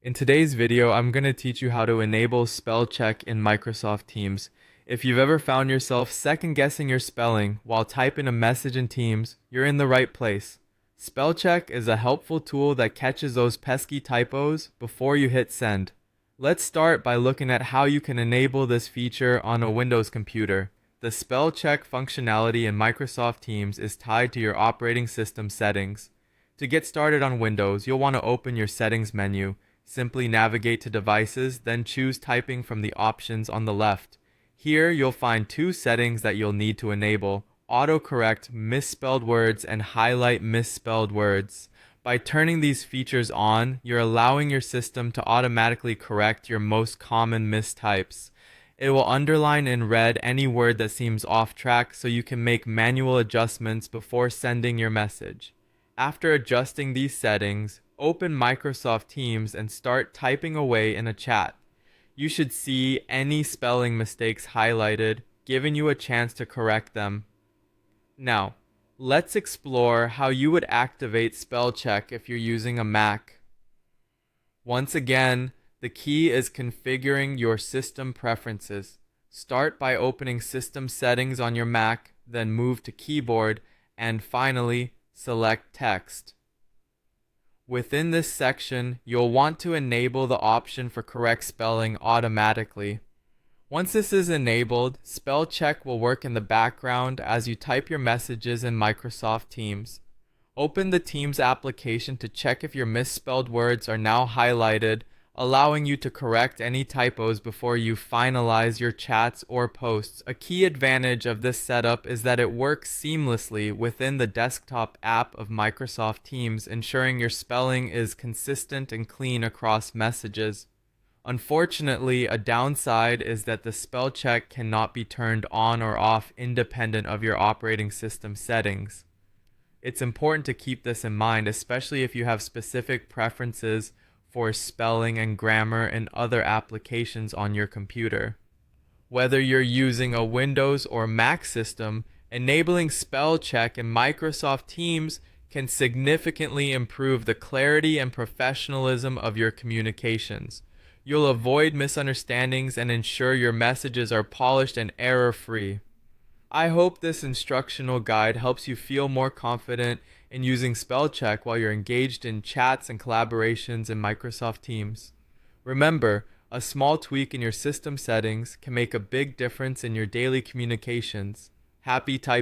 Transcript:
In today's video, I'm going to teach you how to enable spell check in Microsoft Teams. If you've ever found yourself second guessing your spelling while typing a message in Teams, you're in the right place. Spell check is a helpful tool that catches those pesky typos before you hit send. Let's start by looking at how you can enable this feature on a Windows computer. The spell check functionality in Microsoft Teams is tied to your operating system settings. To get started on Windows, you'll want to open your settings menu. Simply navigate to Devices, then choose Typing from the options on the left. Here you'll find two settings that you'll need to enable: autocorrect misspelled words and highlight misspelled words. By turning these features on, you're allowing your system to automatically correct your most common mistypes. It will underline in red any word that seems off track so you can make manual adjustments before sending your message. After adjusting these settings, open Microsoft Teams and start typing away in a chat. You should see any spelling mistakes highlighted, giving you a chance to correct them. Now, let's explore how you would activate spell check if you're using a Mac. Once again, the key is configuring your system preferences. Start by opening System Settings on your Mac, then move to Keyboard, and finally, select Text. Within this section, you'll want to enable the option for correct spelling automatically. Once this is enabled, spell check will work in the background as you type your messages in Microsoft Teams. Open the Teams application to check if your misspelled words are now highlighted, allowing you to correct any typos before you finalize your chats or posts. A key advantage of this setup is that it works seamlessly within the desktop app of Microsoft Teams, ensuring your spelling is consistent and clean across messages. Unfortunately, a downside is that the spell check cannot be turned on or off independent of your operating system settings. It's important to keep this in mind, especially if you have specific preferences for spelling and grammar in other applications on your computer. Whether you're using a Windows or Mac system, enabling spell check in Microsoft Teams can significantly improve the clarity and professionalism of your communications. You'll avoid misunderstandings and ensure your messages are polished and error-free. I hope this instructional guide helps you feel more confident in using spell check while you're engaged in chats and collaborations in Microsoft Teams. Remember, a small tweak in your system settings can make a big difference in your daily communications. Happy typing!